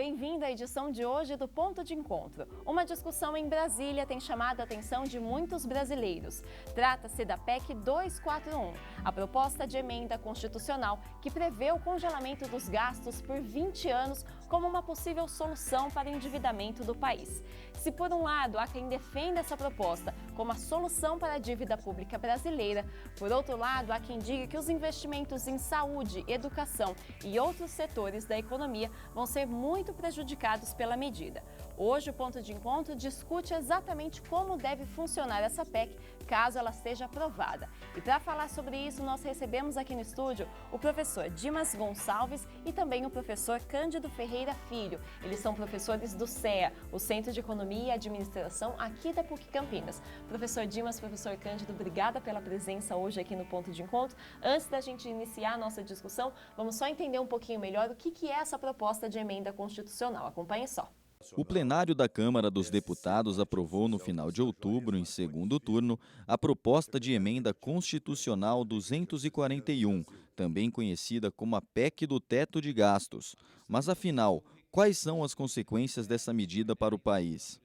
bem-vindo à edição de hoje do Ponto de Encontro. Uma discussão em Brasília tem chamado a atenção de muitos brasileiros. Trata-se da PEC 241, a proposta de emenda constitucional que prevê o congelamento dos gastos por 20 anos como uma possível solução para o endividamento do país. Se por um lado há quem defenda essa proposta como a solução para a dívida pública brasileira, por outro lado há quem diga que os investimentos em saúde, educação e outros setores da economia vão ser muito prejudicados pela medida. Hoje o Ponto de Encontro discute exatamente como deve funcionar essa PEC caso ela seja aprovada. E para falar sobre isso, nós recebemos aqui no estúdio o professor Dimas Gonçalves e também o professor Cândido Ferreira Filho. Eles são professores do CEA, o Centro de Economia e Administração aqui da PUC Campinas. Professor Dimas, professor Cândido, obrigada pela presença hoje aqui no Ponto de Encontro. Antes da gente iniciar a nossa discussão, vamos só entender um pouquinho melhor o que é essa proposta de emenda constitucional. Acompanhe só. O plenário da Câmara dos Deputados aprovou no final de outubro, em segundo turno, a proposta de emenda constitucional 241, também conhecida como a PEC do teto de gastos. Mas, afinal, quais são as consequências dessa medida para o país?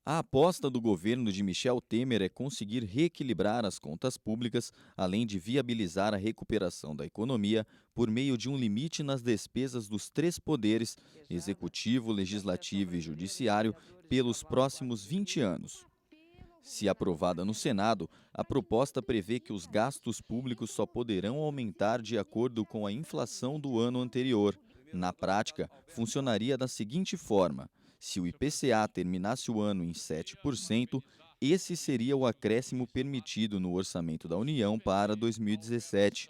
A aposta do governo de Michel Temer é conseguir reequilibrar as contas públicas, além de viabilizar a recuperação da economia por meio de um limite nas despesas dos três poderes, executivo, legislativo e judiciário, pelos próximos 20 anos. Se aprovada no Senado, a proposta prevê que os gastos públicos só poderão aumentar de acordo com a inflação do ano anterior. Na prática, funcionaria da seguinte forma: se o IPCA terminasse o ano em 7%, esse seria o acréscimo permitido no orçamento da União para 2017.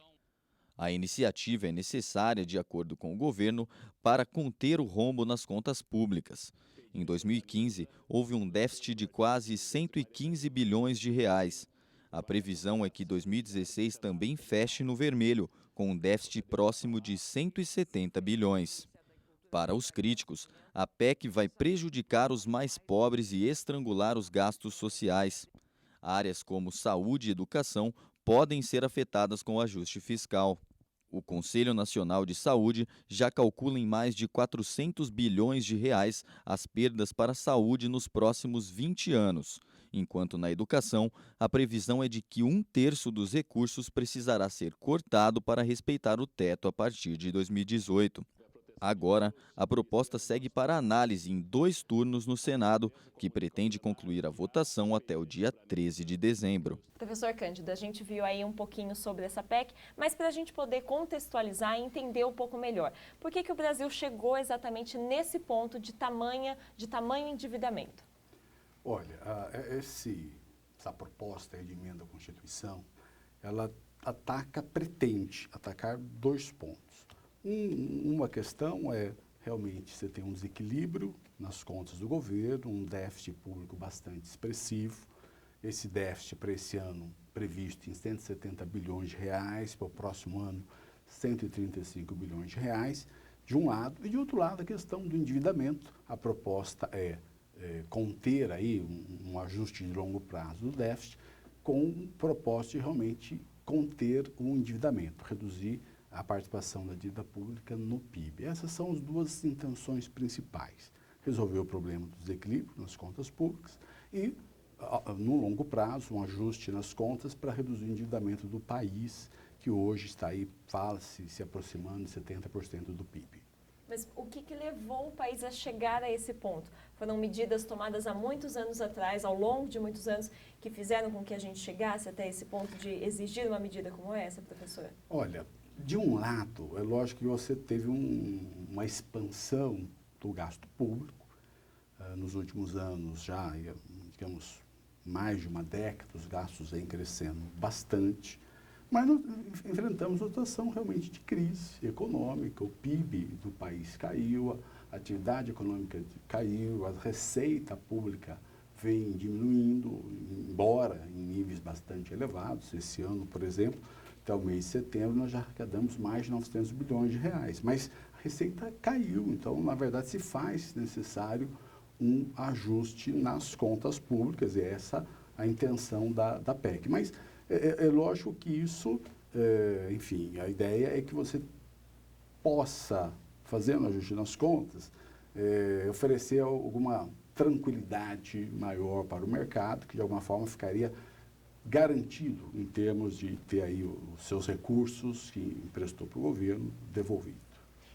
A iniciativa é necessária, de acordo com o governo, para conter o rombo nas contas públicas. Em 2015, houve um déficit de quase 115 bilhões de reais. A previsão é que 2016 também feche no vermelho, com um déficit próximo de 170 bilhões. Para os críticos, a PEC vai prejudicar os mais pobres e estrangular os gastos sociais. Áreas como saúde e educação podem ser afetadas com o ajuste fiscal. O Conselho Nacional de Saúde já calcula em mais de 400 bilhões de reais as perdas para a saúde nos próximos 20 anos, enquanto na educação a previsão é de que 1/3 dos recursos precisará ser cortado para respeitar o teto a partir de 2018. Agora, a proposta segue para análise em 2 turnos no Senado, que pretende concluir a votação até o dia 13 de dezembro. Professor Cândido, a gente viu aí um pouquinho sobre essa PEC, mas para a gente poder contextualizar e entender um pouco melhor, por que o Brasil chegou exatamente nesse ponto de tamanho endividamento? Olha, essa proposta de emenda à Constituição, ela pretende atacar 2 pontos. Uma questão é, realmente, você tem um desequilíbrio nas contas do governo, um déficit público bastante expressivo. Esse déficit para esse ano previsto em 170 bilhões de reais, para o próximo ano 135 bilhões de reais, de um lado. E de outro lado, a questão do endividamento. A proposta é conter aí um ajuste de longo prazo do déficit, com o propósito de realmente conter o endividamento, reduzir a participação da dívida pública no PIB. Essas são as 2 intenções principais: resolver o problema do desequilíbrio nas contas públicas e, no longo prazo, um ajuste nas contas para reduzir o endividamento do país, que hoje está aí, fala-se, se aproximando de 70% do PIB. Mas o que levou o país a chegar a esse ponto? Foram medidas tomadas há muitos anos atrás, ao longo de muitos anos, que fizeram com que a gente chegasse até esse ponto de exigir uma medida como essa, professora? Olha, de um lado, é lógico que você teve uma expansão do gasto público. Nos últimos anos, já, digamos, mais de uma década, os gastos vêm crescendo bastante. Mas nós enfrentamos uma situação realmente de crise econômica, o PIB do país caiu, a atividade econômica caiu, a receita pública vem diminuindo, embora em níveis bastante elevados. Esse ano, por exemplo, até o mês de setembro, nós já arrecadamos mais de 900 bilhões de reais, mas a receita caiu. Então, na verdade, se faz necessário um ajuste nas contas públicas, e essa é a intenção da PEC. Mas é lógico que isso, enfim, a ideia é que você possa, fazendo ajuste nas contas, oferecer alguma tranquilidade maior para o mercado, que de alguma forma ficaria garantido em termos de ter aí os seus recursos que emprestou para o governo devolvido.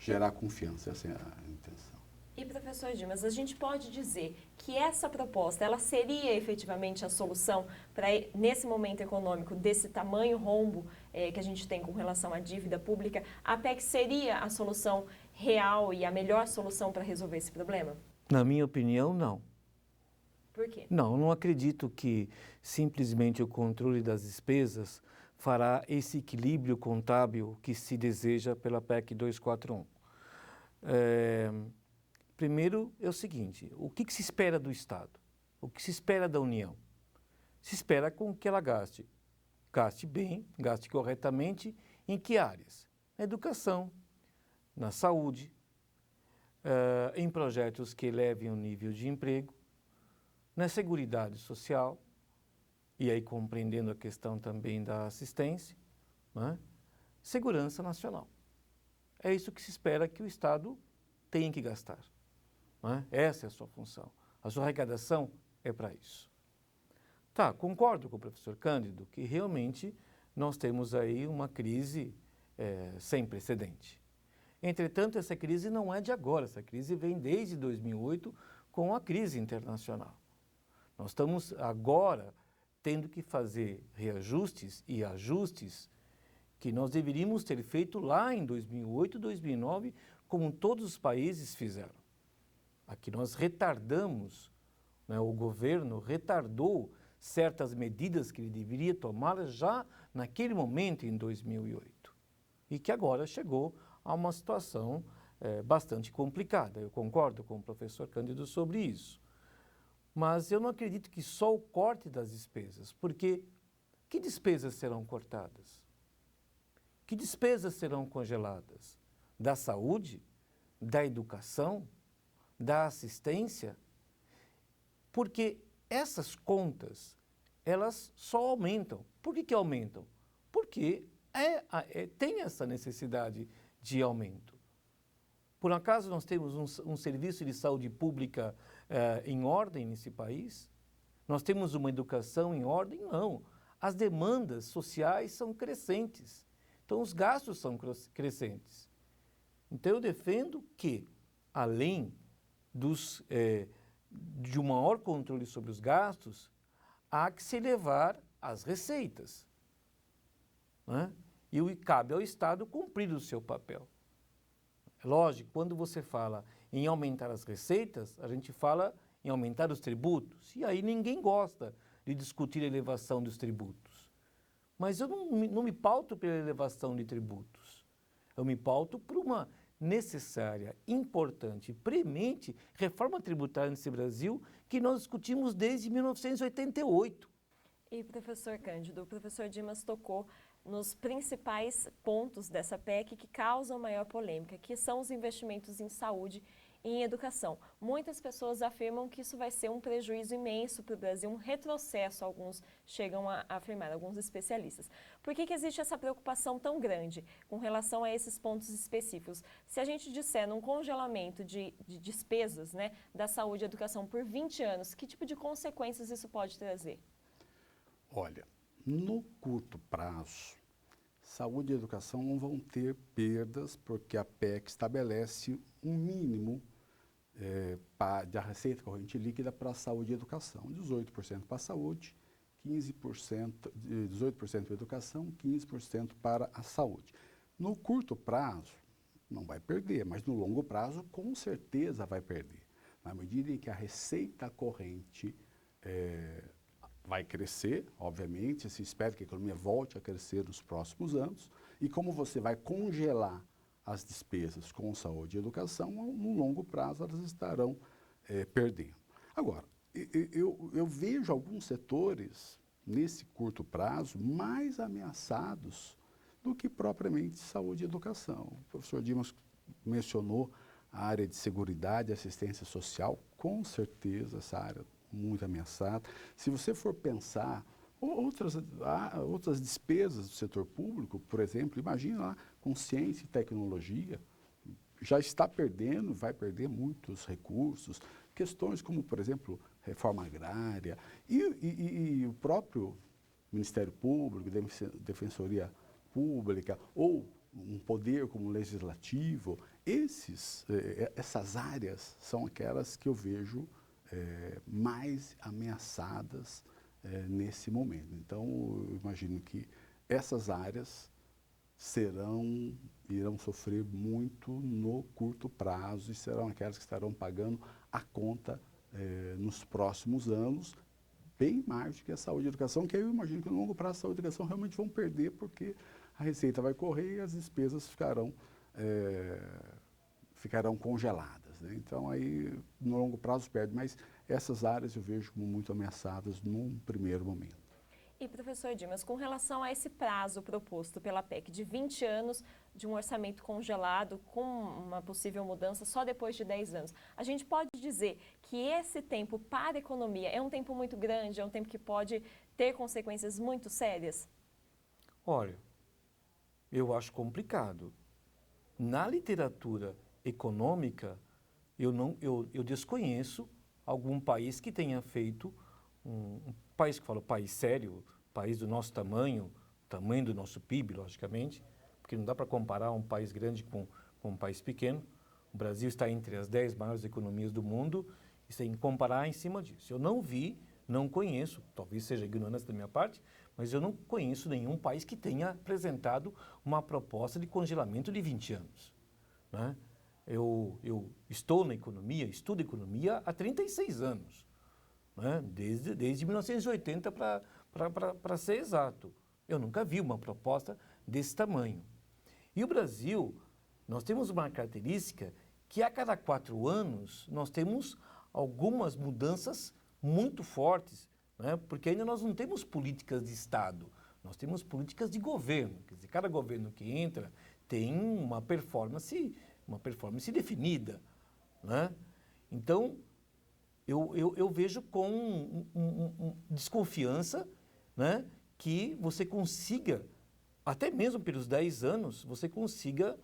Gerar confiança, essa é a intenção. E, professor Dimas, a gente pode dizer que essa proposta, ela seria efetivamente a solução para, nesse momento econômico, desse tamanho rombo que a gente tem com relação à dívida pública, a PEC seria a solução real e a melhor solução para resolver esse problema? Na minha opinião, não. Por quê? Não acredito que simplesmente o controle das despesas fará esse equilíbrio contábil que se deseja pela PEC 241. Primeiro é o seguinte, o que se espera do Estado? O que se espera da União? Se espera com que ela gaste bem, gaste corretamente, em que áreas? Na educação, na saúde, em projetos que elevem o nível de emprego, na seguridade social, e aí compreendendo a questão também da assistência, né? Segurança nacional. É isso que se espera que o Estado tenha que gastar. Né? Essa é a sua função. A sua arrecadação é para isso. Tá, concordo com o professor Cândido que realmente nós temos aí uma crise sem precedente. Entretanto, essa crise não é de agora, essa crise vem desde 2008 com a crise internacional. Nós estamos agora tendo que fazer reajustes e ajustes que nós deveríamos ter feito lá em 2008, 2009, como todos os países fizeram. Aqui nós retardamos, né, o governo retardou certas medidas que ele deveria tomar já naquele momento, em 2008. E que agora chegou a uma situação bastante complicada. Eu concordo com o professor Cândido sobre isso. Mas eu não acredito que só o corte das despesas, porque que despesas serão cortadas? Que despesas serão congeladas? Da saúde? Da educação? Da assistência? Porque essas contas, elas só aumentam. Por que aumentam? Porque tem essa necessidade de aumento. Por acaso nós temos um serviço de saúde pública em ordem nesse país? Nós temos uma educação em ordem? Não. As demandas sociais são crescentes. Então, os gastos são crescentes. Então, eu defendo que, além de um maior controle sobre os gastos, há que se elevar as receitas. Né? E cabe ao Estado cumprir o seu papel. Lógico, quando você fala em aumentar as receitas, a gente fala em aumentar os tributos. E aí ninguém gosta de discutir a elevação dos tributos. Mas eu não me pauto pela elevação de tributos. Eu me pauto por uma necessária, importante, premente reforma tributária nesse Brasil que nós discutimos desde 1988. E, professor Cândido, o professor Dimas tocou nos principais pontos dessa PEC que causam maior polêmica, que são os investimentos em saúde e em educação. Muitas pessoas afirmam que isso vai ser um prejuízo imenso para o Brasil, um retrocesso, alguns chegam a afirmar, alguns especialistas. Por que existe essa preocupação tão grande com relação a esses pontos específicos? Se a gente disser num congelamento de despesas, né, da saúde e educação por 20 anos, que tipo de consequências isso pode trazer? Olha, no curto prazo, saúde e educação não vão ter perdas, porque a PEC estabelece um mínimo da receita corrente líquida para a saúde e educação, 18% para a saúde, 18% para a educação, 15% para a saúde. No curto prazo, não vai perder, mas no longo prazo, com certeza vai perder. Na medida em que a receita corrente vai crescer, obviamente, se espera que a economia volte a crescer nos próximos anos, e como você vai congelar as despesas com saúde e educação, no longo prazo elas estarão perdendo. Agora, eu vejo alguns setores, nesse curto prazo, mais ameaçados do que propriamente saúde e educação. O professor Dimas mencionou a área de seguridade e assistência social, com certeza essa área muito ameaçada. Se você for pensar outras despesas do setor público, por exemplo, imagina lá com ciência e tecnologia, já está perdendo, vai perder muitos recursos, questões como, por exemplo, reforma agrária e o próprio Ministério Público, Defensoria Pública, ou um poder como o legislativo, essas áreas são aquelas que eu vejo mais ameaçadas nesse momento. Então, eu imagino que essas áreas irão sofrer muito no curto prazo e serão aquelas que estarão pagando a conta nos próximos anos, bem mais do que a saúde e a educação, que eu imagino que no longo prazo a saúde e a educação realmente vão perder, porque a receita vai correr e as despesas ficarão congeladas, né? Então, aí, no longo prazo perde, mas essas áreas eu vejo como muito ameaçadas num primeiro momento. E, professor Dimas, com relação a esse prazo proposto pela PEC de 20 anos de um orçamento congelado com uma possível mudança só depois de 10 anos, a gente pode dizer que esse tempo para a economia é um tempo muito grande, é um tempo que pode ter consequências muito sérias? Olha, eu acho complicado. Na literatura econômica, eu desconheço algum país que tenha feito um país que fala país sério, país do nosso tamanho do nosso PIB, logicamente, porque não dá para comparar um país grande com um país pequeno. O Brasil está entre as 10 maiores economias do mundo e tem que comparar em cima disso. Eu não vi, não conheço, talvez seja ignorância da minha parte, mas eu não conheço nenhum país que tenha apresentado uma proposta de congelamento de 20 anos. Né? Eu estou na economia, estudo economia há 36 anos. Né? Desde 1980, para ser exato. Eu nunca vi uma proposta desse tamanho. E o Brasil, nós temos uma característica que a cada 4 anos nós temos algumas mudanças muito fortes, né? Porque ainda nós não temos políticas de Estado, nós temos políticas de governo. Quer dizer, cada governo que entra tem uma performance definida. Né? Então, eu vejo com desconfiança, né, que você consiga, até mesmo pelos 10 anos, você consiga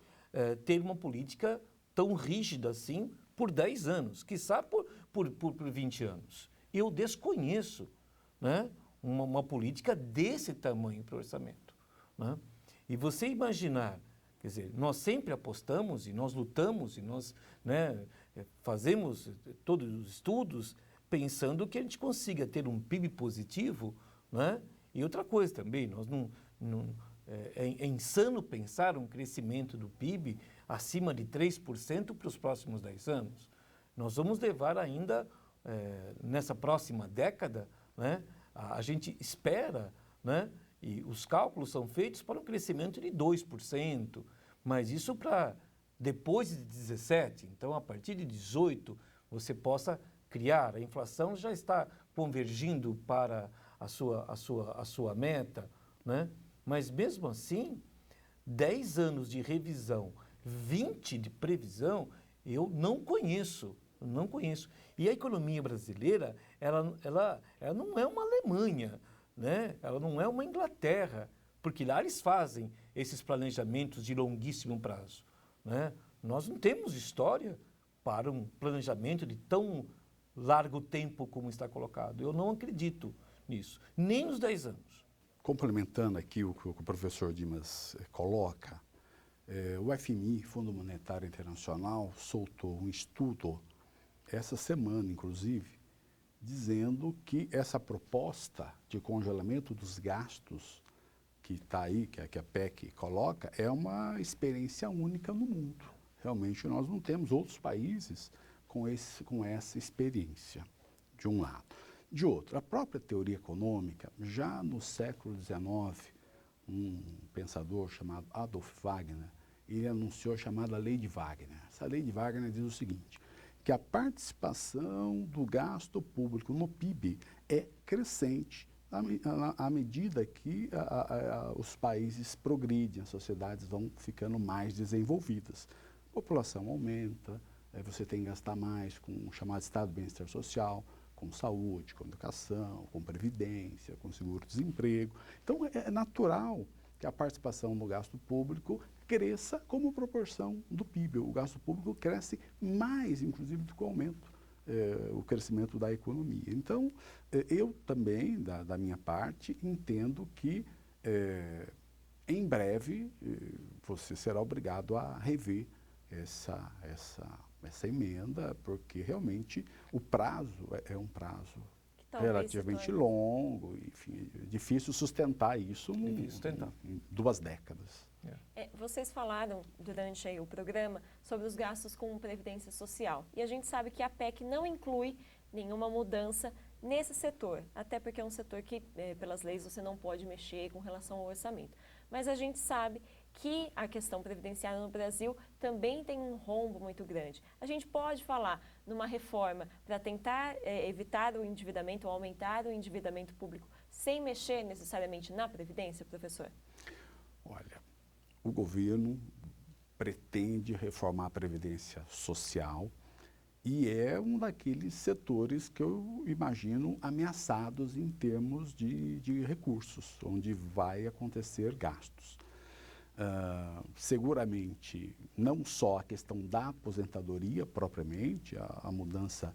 ter uma política tão rígida assim por 10 anos, quiçá por 20 anos. Eu desconheço, né, uma política desse tamanho para o orçamento. Né? E você imaginar, quer dizer, nós sempre apostamos e nós lutamos e nós, né, fazemos todos os estudos pensando que a gente consiga ter um PIB positivo, né? E outra coisa também, é insano pensar um crescimento do PIB acima de 3% para os próximos 10 anos. Nós vamos levar ainda, nessa próxima década, né, a gente espera, né, e os cálculos são feitos para um crescimento de 2%, mas isso para depois de 17, então a partir de 18 você possa criar. A inflação já está convergindo para a sua meta, né? Mas mesmo assim, 10 anos de revisão, 20 de previsão, eu não conheço. E a economia brasileira, ela não é uma Alemanha, né? Ela não é uma Inglaterra, porque lá eles fazem esses planejamentos de longuíssimo prazo. Né? Nós não temos história para um planejamento de tão largo tempo como está colocado. Eu não acredito nisso, nem nos 10 anos. Complementando aqui o que o professor Dimas coloca, o FMI, Fundo Monetário Internacional, soltou um estudo essa semana, inclusive, dizendo que essa proposta de congelamento dos gastos que está aí, que a PEC coloca, é uma experiência única no mundo. Realmente nós não temos outros países com essa experiência, de um lado. De outro, a própria teoria econômica, já no século XIX, um pensador chamado Adolf Wagner, ele anunciou a chamada Lei de Wagner. Essa Lei de Wagner diz o seguinte, que a participação do gasto público no PIB é crescente à medida que os países progridem, as sociedades vão ficando mais desenvolvidas. A população aumenta, você tem que gastar mais com o chamado Estado de Bem-Estar Social, com saúde, com educação, com previdência, com seguro-desemprego. Então, é natural que a participação no gasto público cresça como proporção do PIB. O gasto público cresce mais, inclusive, do que o aumento, o crescimento da economia. Então, eu também, da minha parte, entendo que em breve você será obrigado a rever essa emenda, porque realmente o prazo é um prazo relativamente longo, enfim, é difícil sustentar isso em 2 décadas. Vocês falaram durante aí o programa sobre os gastos com previdência social e a gente sabe que a PEC não inclui nenhuma mudança nesse setor, até porque é um setor que, pelas leis, você não pode mexer com relação ao orçamento. Mas a gente sabe que a questão previdenciária no Brasil também tem um rombo muito grande. A gente pode falar numa reforma para tentar evitar o endividamento ou aumentar o endividamento público sem mexer necessariamente na Previdência, professor? Olha, o governo pretende reformar a Previdência Social e é um daqueles setores que eu imagino ameaçados em termos de recursos, onde vai acontecer gastos. Seguramente, não só a questão da aposentadoria propriamente, a mudança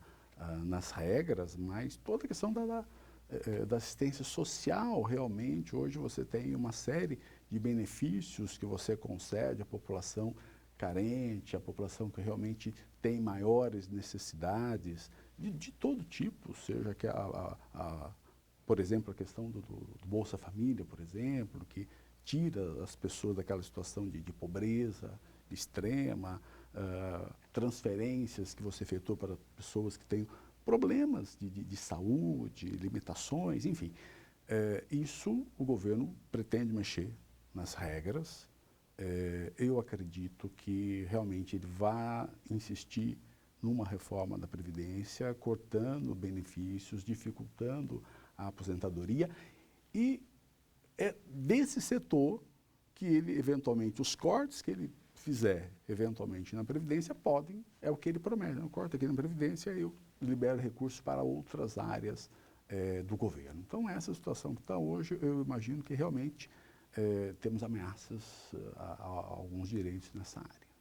nas regras, mas toda a questão da assistência social, realmente. Hoje você tem uma série de benefícios que você concede à população carente, à população que realmente tem maiores necessidades, de todo tipo, seja que por exemplo, a questão do Bolsa Família, por exemplo, que tira as pessoas daquela situação de pobreza extrema, transferências que você efetuou para pessoas que têm problemas de saúde, limitações, enfim. Isso o governo pretende mexer nas regras. Eu acredito que realmente ele vai insistir numa reforma da Previdência, cortando benefícios, dificultando a aposentadoria, e é desse setor que ele, eventualmente, os cortes que ele fizer, eventualmente, na Previdência, é o que ele promete, eu corto aqui na Previdência e eu libero recursos para outras áreas do governo. Então, essa situação que está hoje, eu imagino que realmente temos ameaças a alguns direitos nessa área.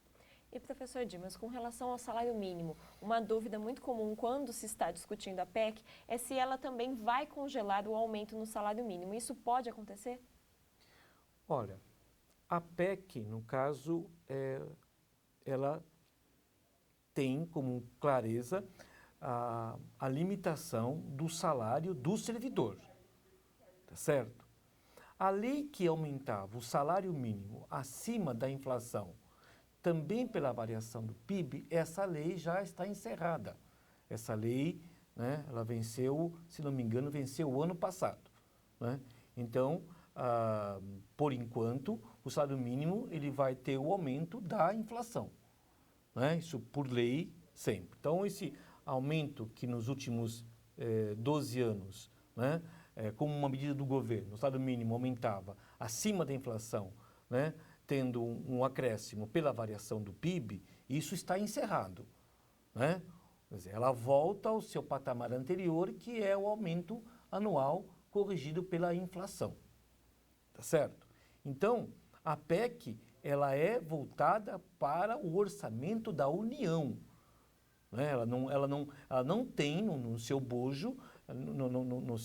E, professor Dimas, com relação ao salário mínimo, uma dúvida muito comum quando se está discutindo a PEC é se ela também vai congelar o aumento no salário mínimo. Isso pode acontecer? Olha, a PEC, no caso, ela tem como clareza a limitação do salário do servidor, tá certo? A lei que aumentava o salário mínimo acima da inflação, também pela variação do PIB, essa lei já está encerrada. Essa lei, né, ela venceu, se não me engano, venceu o ano passado, né? Então, por enquanto, o salário mínimo ele vai ter o aumento da inflação, né? Isso por lei sempre. Então, esse aumento que nos últimos 12 anos, né, como uma medida do governo, o salário mínimo aumentava acima da inflação, né, tendo um acréscimo pela variação do PIB, isso está encerrado, né? Quer dizer, ela volta ao seu patamar anterior, que é o aumento anual corrigido pela inflação, tá certo? Então, a PEC, ela é voltada para o orçamento da União, né? Ela não tem no seu bojo, no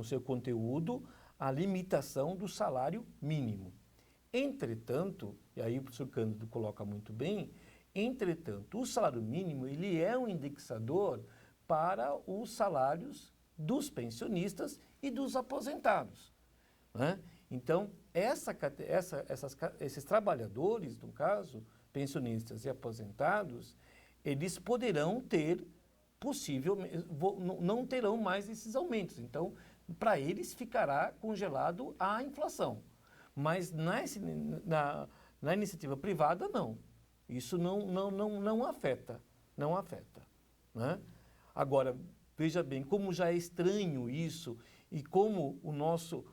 seu conteúdo, a limitação do salário mínimo. Entretanto, e aí o professor Cândido coloca muito bem, entretanto, o salário mínimo ele é um indexador para os salários dos pensionistas e dos aposentados, né? Então, esses trabalhadores, no caso, pensionistas e aposentados, eles poderão ter, não terão mais esses aumentos. Então, para eles ficará congelado a inflação. Mas na iniciativa privada, não. Isso não afeta, né? Agora, veja bem, como já é estranho isso e como nosso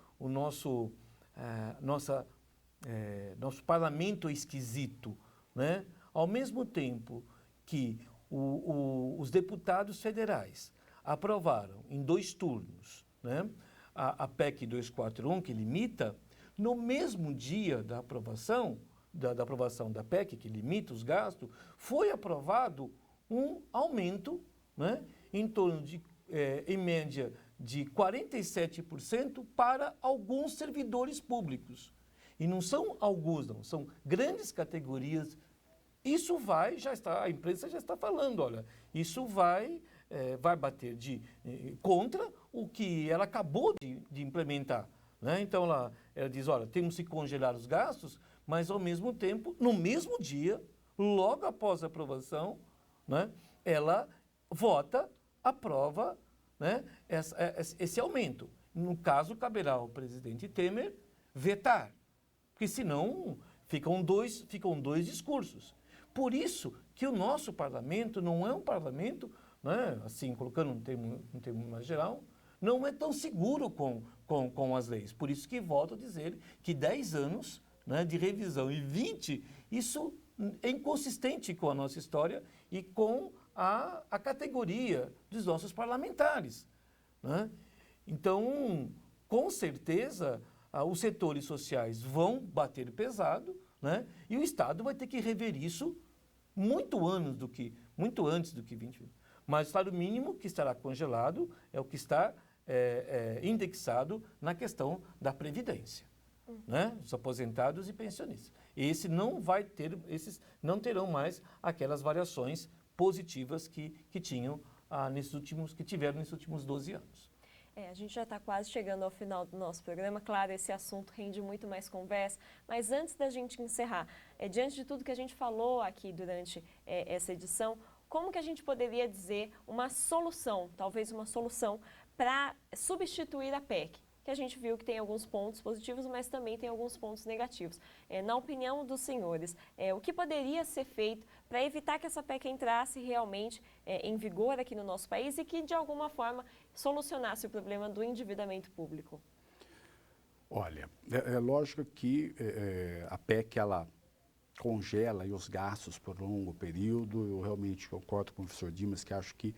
parlamento é esquisito, né? Ao mesmo tempo que os deputados federais aprovaram em 2 turnos, né, a PEC 241, que limita, No mesmo dia da aprovação, da aprovação da PEC, que limita os gastos, foi aprovado um aumento, né, em torno de, em média, de 47% para alguns servidores públicos. E não são alguns, não, são grandes categorias. Isso vai, já está, a imprensa já está falando, olha, isso vai bater contra o que ela acabou de implementar. Né? Então, ela diz, olha, temos que congelar os gastos, mas, ao mesmo tempo, no mesmo dia, logo após a aprovação, né, ela aprova, né, esse aumento. No caso, caberá ao presidente Temer vetar, porque senão ficam dois discursos. Por isso que o nosso parlamento não é um parlamento, né, assim, colocando um termo mais geral, não é tão seguro com as leis. Por isso que volto a dizer que 10 anos, né, de revisão e 20, isso é inconsistente com a nossa história e com a categoria dos nossos parlamentares. Né? Então, com certeza, os setores sociais vão bater pesado, né, e o Estado vai ter que rever isso muito antes do que 20. Mas o salário mínimo que estará congelado é o que está indexado na questão da Previdência, né? Os aposentados e pensionistas. Esses não terão mais aquelas variações positivas que tiveram nesses últimos 12 anos. A gente já está quase chegando ao final do nosso programa. Claro, esse assunto rende muito mais conversa, mas antes da gente encerrar, diante de tudo que a gente falou aqui durante essa edição, como que a gente poderia dizer uma solução, talvez uma solução para substituir a PEC? Que a gente viu que tem alguns pontos positivos, mas também tem alguns pontos negativos. Na opinião dos senhores, o que poderia ser feito para evitar que essa PEC entrasse realmente em vigor aqui no nosso país e que, de alguma forma, solucionasse o problema do endividamento público? Olha, é lógico que a PEC, ela congela aí os gastos por longo período. Eu realmente concordo com o professor Dimas, que acho que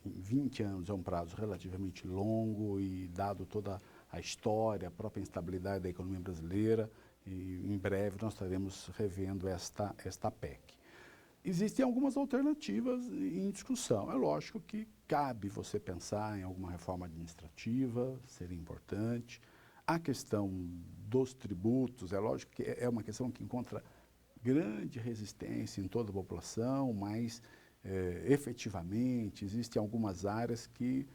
em 20 anos é um prazo relativamente longo e, dado toda a história, a própria instabilidade da economia brasileira, e em breve nós estaremos revendo esta PEC. Existem algumas alternativas em discussão. É lógico que cabe você pensar em alguma reforma administrativa, seria importante. A questão dos tributos, é lógico que é uma questão que encontra grande resistência em toda a população, mas efetivamente existem algumas áreas que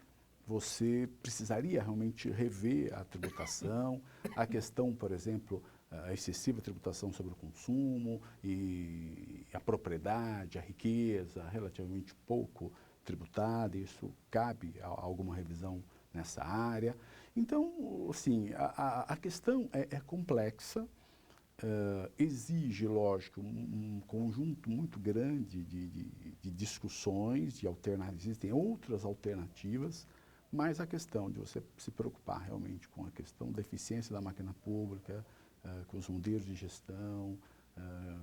você precisaria realmente rever a tributação. A questão, por exemplo, a excessiva tributação sobre o consumo e a propriedade, a riqueza, relativamente pouco tributada, isso cabe a alguma revisão nessa área. Então, assim, a questão é complexa, exige, lógico, um conjunto muito grande de discussões, de alternativas. Existem outras alternativas, mas a questão de você se preocupar realmente com a questão da eficiência da máquina pública, com os modelos de gestão,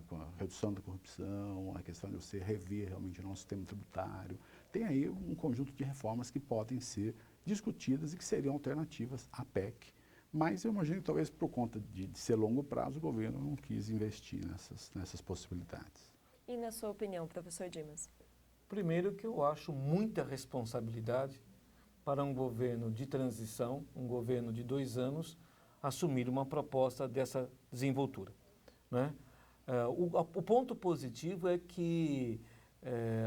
com a redução da corrupção, a questão de você rever realmente o nosso sistema tributário. Tem aí um conjunto de reformas que podem ser discutidas e que seriam alternativas à PEC. Mas eu imagino que talvez por conta de ser longo prazo, o governo não quis investir nessas possibilidades. E na sua opinião, professor Dimas? Primeiro que eu acho muita responsabilidade para um governo de transição, um governo de 2 anos, assumir uma proposta dessa desenvoltura. Né? O ponto positivo é que,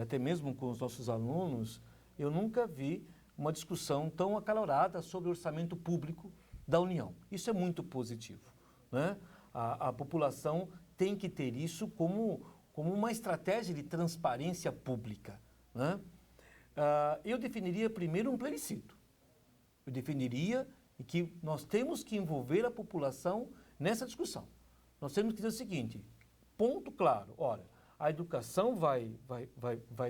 até mesmo com os nossos alunos, eu nunca vi uma discussão tão acalorada sobre o orçamento público da União. Isso é muito positivo. Né? A população tem que ter isso como uma estratégia de transparência pública. Né? Eu definiria primeiro um plebiscito. Eu definiria que nós temos que envolver a população nessa discussão. Nós temos que dizer o seguinte, ponto claro, olha, a educação vai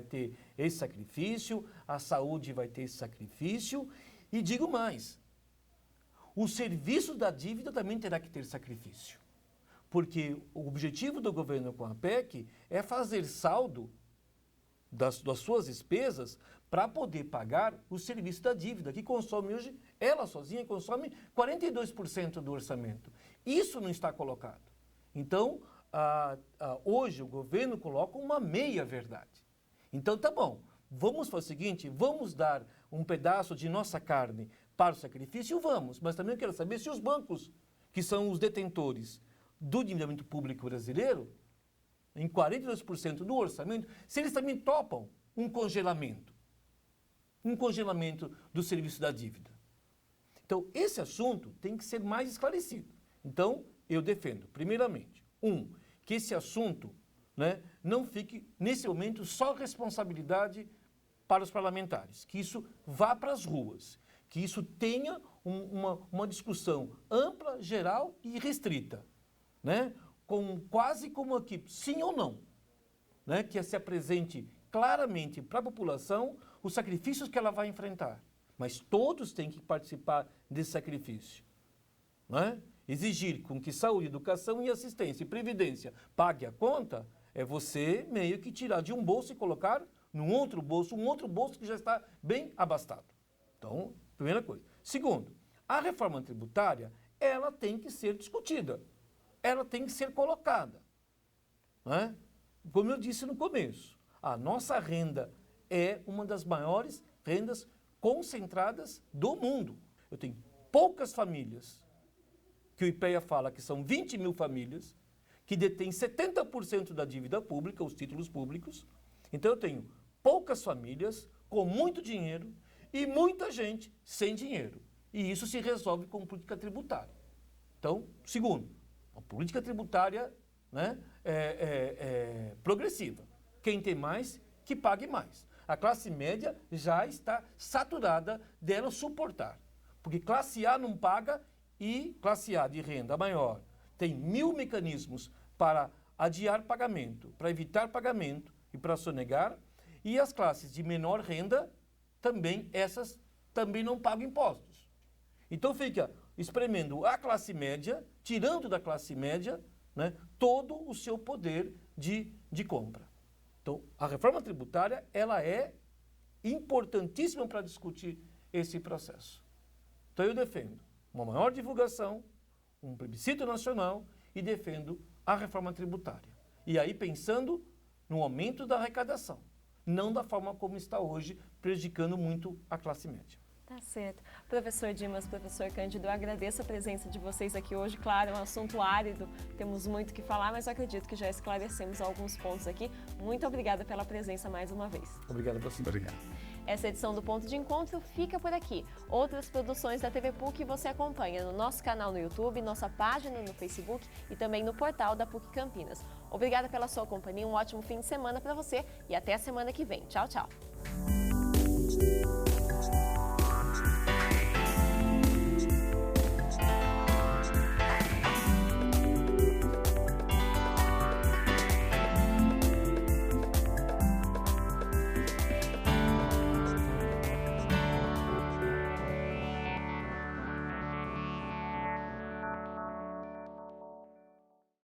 ter esse sacrifício, a saúde vai ter esse sacrifício, e digo mais, o serviço da dívida também terá que ter sacrifício. Porque o objetivo do governo com a PEC é fazer saldo das suas despesas para poder pagar o serviço da dívida, que consome hoje, ela sozinha consome 42% do orçamento. Isso não está colocado. Então, hoje o governo coloca uma meia-verdade. Então, tá bom, vamos fazer o seguinte, vamos dar um pedaço de nossa carne para o sacrifício? Vamos, mas também eu quero saber se os bancos, que são os detentores do endividamento público brasileiro, em 42% do orçamento, se eles também topam um congelamento do serviço da dívida. Então, esse assunto tem que ser mais esclarecido. Então, eu defendo, primeiramente, que esse assunto, né, não fique, nesse momento, só responsabilidade para os parlamentares, que isso vá para as ruas, que isso tenha uma discussão ampla, geral e restrita, né, quase como aqui, sim ou não, né, que se apresente claramente para a população os sacrifícios que ela vai enfrentar. Mas todos têm que participar desse sacrifício, né? Exigir com que saúde, educação e assistência e previdência pague a conta é você meio que tirar de um bolso e colocar num outro bolso, um outro bolso que já está bem abastado. Então, primeira coisa. Segundo, a reforma tributária, ela tem que ser discutida, ela tem que ser colocada, né? Como eu disse no começo, a nossa renda é uma das maiores rendas concentradas do mundo. Eu tenho poucas famílias, que o IPEA fala que são 20 mil famílias, que detêm 70% da dívida pública, os títulos públicos. Então eu tenho poucas famílias com muito dinheiro e muita gente sem dinheiro. E isso se resolve com política tributária. Então, segundo, a política tributária, né, progressiva. Quem tem mais, que pague mais. A classe média já está saturada dela suportar. Porque classe A não paga e classe A de renda maior tem 1000 mecanismos para adiar pagamento, para evitar pagamento e para sonegar. E as classes de menor renda, essas também não pagam impostos. Então fica espremendo a classe média, tirando da classe média, né, todo o seu poder de compra. Então, a reforma tributária, ela é importantíssima para discutir esse processo. Então, eu defendo uma maior divulgação, um plebiscito nacional e defendo a reforma tributária. E aí pensando no aumento da arrecadação, não da forma como está hoje, prejudicando muito a classe média. Tá certo. Professor Dimas, professor Cândido, eu agradeço a presença de vocês aqui hoje. Claro, é um assunto árido, temos muito o que falar, mas eu acredito que já esclarecemos alguns pontos aqui. Muito obrigada pela presença mais uma vez. Obrigado a você. Obrigado. Essa edição do Ponto de Encontro fica por aqui. Outras produções da TV PUC você acompanha no nosso canal no YouTube, nossa página no Facebook e também no portal da PUC Campinas. Obrigada pela sua companhia, um ótimo fim de semana para você e até a semana que vem. Tchau, tchau.